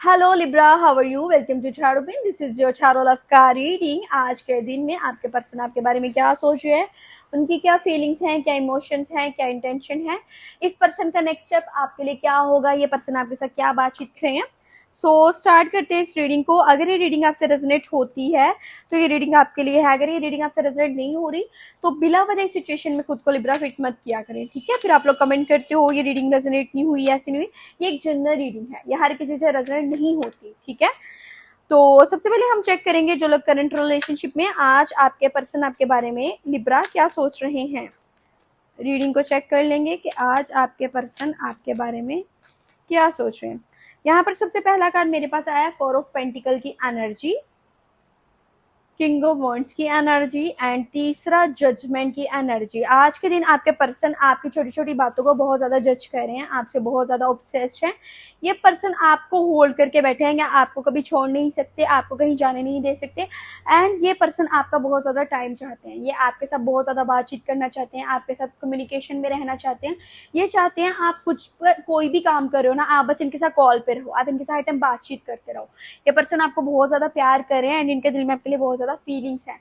Hello Libra, how are you? Welcome to चारो बिन। This is your चारो love का रीडिंग। आज के दिन में आपके पर्सन आपके बारे में क्या सोच रहे हैं, उनकी क्या फीलिंग्स हैं, क्या इमोशंस हैं, क्या इंटेंशन है, इस पर्सन का नेक्स्ट स्टेप आपके लिए क्या होगा, ये पर्सन आपके साथ क्या बातचीत कर रहे हैं। सो स्टार्ट करते हैं इस रीडिंग को। अगर ये रीडिंग आपसे रेजोनेट होती है तो ये रीडिंग आपके लिए है। अगर ये रीडिंग आपसे रेजोनेट नहीं हो रही तो बिला वजह इस सिचुएशन में खुद को लिब्रा फिट मत किया करें, ठीक है? फिर आप लोग कमेंट करते हो ये रीडिंग रेजोनेट नहीं हुई, ऐसी नहीं हुई। ये एक जनरल रीडिंग है, ये हर किसी से रेजोनेट नहीं होती, ठीक है? तो सबसे पहले हम चेक करेंगे जो लोग करंट रिलेशनशिप में, आज आपके पर्सन आपके बारे में लिब्रा क्या सोच रहे हैं। रीडिंग को चेक कर लेंगे कि आज आपके पर्सन आपके बारे में क्या सोच रहे हैं। यहाँ पर सबसे पहला कार्ड मेरे पास आया है 4 ऑफ पेंटिकल की एनर्जी, किंग ऑफ वॉन्ड्स की एनर्जी एंड तीसरा जजमेंट की एनर्जी। आज के दिन आपके पर्सन आपकी छोटी छोटी बातों को बहुत ज्यादा जज कर रहे हैं, आपसे बहुत ज्यादा ऑब्सेस्ड हैं। ये पर्सन आपको होल्ड करके बैठे हैं, या आपको कभी छोड़ नहीं सकते, आपको कहीं जाने नहीं दे सकते। एंड ये पर्सन आपका बहुत ज्यादा टाइम चाहते हैं, ये आपके साथ बहुत ज्यादा बातचीत करना चाहते हैं, आपके साथ कम्युनिकेशन में रहना चाहते हैं। ये चाहते हैं आप कोई भी काम कर रहे हो ना, आप बस इनके साथ कॉल पे रहो, आप इनके साथ टाइम बातचीत करते रहो। ये पर्सन आपको बहुत ज्यादा प्यार कर रहे हैं एंड इनके दिल में आपके लिए बहुत ज्यादा फीलिंग्स हैं।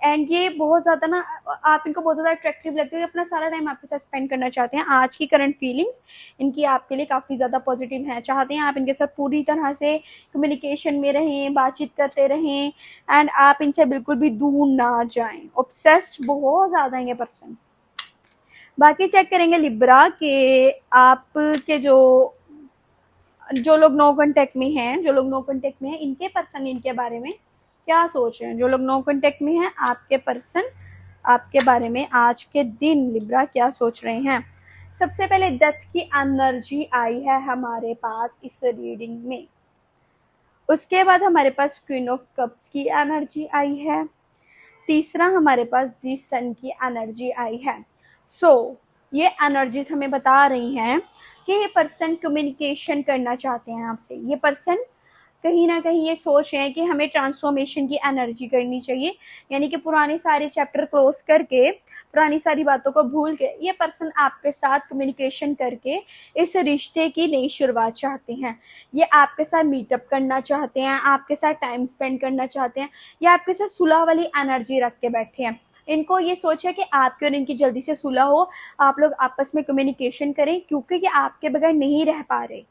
एंड ये बहुत ज्यादा ना, आप इनको बहुत ज्यादा अट्रैक्टिव लगते हो, अपना सारा टाइम आपके साथ स्पेंड करना चाहते हैं। आज की करंट फीलिंग्स इनकी आपके लिए काफी ज्यादा पॉजिटिव है, चाहते हैं आप इनके साथ पूरी तरह से कम्युनिकेशन में रहें, बातचीत करते रहें एंड आप इनसे बिल्कुल भी दूर ना जाएं। ऑब्सेस्ड बहुत ज्यादा है ये पर्सन। बाकी चेक करेंगे लिब्रा के आपके जो लोग नो कांटेक्ट में हैं, इनके पर्सन इनके बारे में क्या सोच रहे हैं। जो लोग नो कांटेक्ट में हैं, आपके पर्सन आपके बारे में आज के दिन लिब्रा क्या सोच रहे हैं। सबसे पहले डेथ की एनर्जी आई है हमारे पास इस रीडिंग में। उसके बाद हमारे पास क्वीन ऑफ कप्स की एनर्जी आई है। तीसरा हमारे पास दी सन की एनर्जी आई है। ये एनर्जीज हमें बता रही हैं कि ये पर्सन कम्युनिकेशन करना चाहते हैं आपसे। ये पर्सन कहीं ना कहीं ये सोच रहे हैं कि हमें ट्रांसफॉर्मेशन की एनर्जी करनी चाहिए, यानी कि पुराने सारे चैप्टर क्लोज करके, पुरानी सारी बातों को भूल के ये पर्सन आपके साथ कम्युनिकेशन करके इस रिश्ते की नई शुरुआत चाहते हैं। ये आपके साथ मीटअप करना चाहते हैं, आपके साथ टाइम स्पेंड करना चाहते हैं, या आपके साथ सुलह वाली एनर्जी रख के बैठे हैं। इनको ये सोच है कि आपके और इनकी जल्दी से सुलह हो, आप लोग आपस में कम्युनिकेशन करें, क्योंकि ये आपके बगैर नहीं रह पा रहे।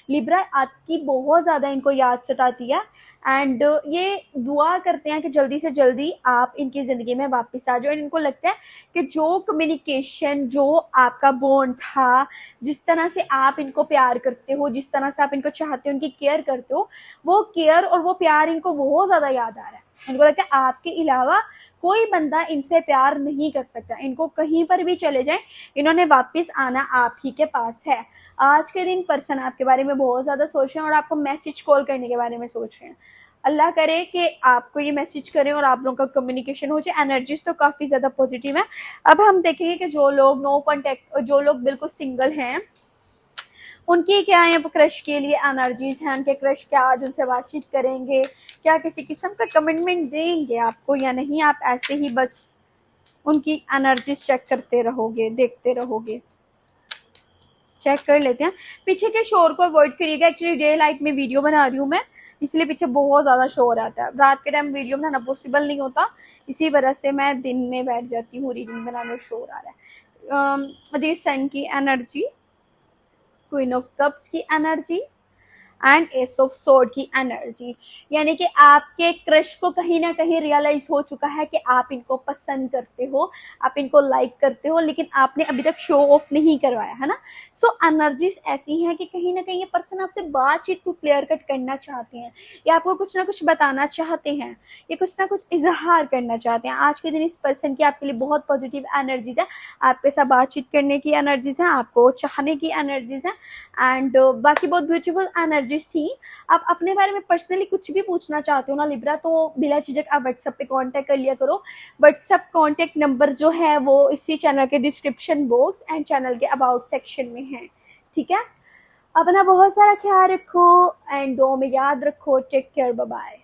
लिब्रा आपकी बहुत ज़्यादा इनको याद सताती है एंड ये दुआ करते हैं कि जल्दी से जल्दी आप इनकी ज़िंदगी में वापस आ जाओ। इनको लगता है कि जो कम्युनिकेशन, जो आपका बॉन्ड था, जिस तरह से आप इनको प्यार करते हो, जिस तरह से आप इनको चाहते हो, उनकी केयर करते हो, वो केयर और वो प्यार इनको बहुत ज़्यादा याद आ रहा है। इनको लगता है आपके अलावा कोई बंदा इनसे प्यार नहीं कर सकता। इनको कहीं पर भी चले जाएं, इन्होंने वापस आना आप ही के पास है। आज के दिन पर्सन आपके बारे में बहुत ज़्यादा सोच रहे हैं और आपको मैसेज कॉल करने के बारे में सोच रहे हैं। अल्लाह करे कि आपको ये मैसेज करें और आप लोगों का कम्युनिकेशन हो जाए। एनर्जीज तो काफ़ी ज़्यादा पॉजिटिव है। अब हम देखेंगे कि जो लोग नो कॉन्टेक्ट, जो लोग बिल्कुल सिंगल हैं, उनकी क्या है क्रश के लिए एनर्जीज हैं। उनके क्रश क्या आज उनसे बातचीत करेंगे, क्या किसी किस्म का कमिटमेंट देंगे आपको या नहीं, आप ऐसे ही बस उनकी एनर्जीज चेक करते रहोगे, देखते रहोगे। चेक कर लेते हैं। पीछे के शोर को अवॉइड करिएगा। एक्चुअली डे लाइट में वीडियो बना रही हूँ मैं, इसलिए पीछे बहुत ज़्यादा शोर आता है। रात के टाइम वीडियो बनाना पॉसिबल नहीं होता, इसी वजह से मैं दिन में बैठ जाती हूँ रीडिंग बनाने, शोर आ रहा है। दी सन की एनर्जी, क्वीन ऑफ कप्स की energy and S of sword की एनर्जी, यानी कि आपके क्रश को कहीं ना कहीं रियलाइज हो चुका है कि आप इनको पसंद करते हो, आप इनको लाइक करते हो, लेकिन आपने अभी तक शो ऑफ नहीं करवाया है ना। एनर्जीज ऐसी हैं कि कहीं ना कहीं ये पर्सन आपसे बातचीत को क्लियर कट करना चाहते हैं, या आपको कुछ ना कुछ बताना चाहते हैं, ये कुछ ना कुछ इजहार करना चाहते हैं। आज के दिन इस पर्सन की आपके लिए बहुत पॉजिटिव एनर्जीज है, आपके साथ बातचीत करने की एनर्जीज हैं, आपको चाहने की एनर्जीज हैं एंड बाकी बहुत ब्यूटीफुल एनर्जीज थी। आप अपने बारे में पर्सनली कुछ भी पूछना चाहते हो ना लिब्रा, तो बिला झिझक आप व्हाट्सएप पे कांटेक्ट कर लिया करो। व्हाट्सएप कांटेक्ट नंबर जो है वो इसी चैनल के डिस्क्रिप्शन बॉक्स एंड चैनल के अबाउट सेक्शन में है, ठीक है? अपना बहुत सारा ख्याल रखो एंड दो में याद रखो। Take care, bye bye.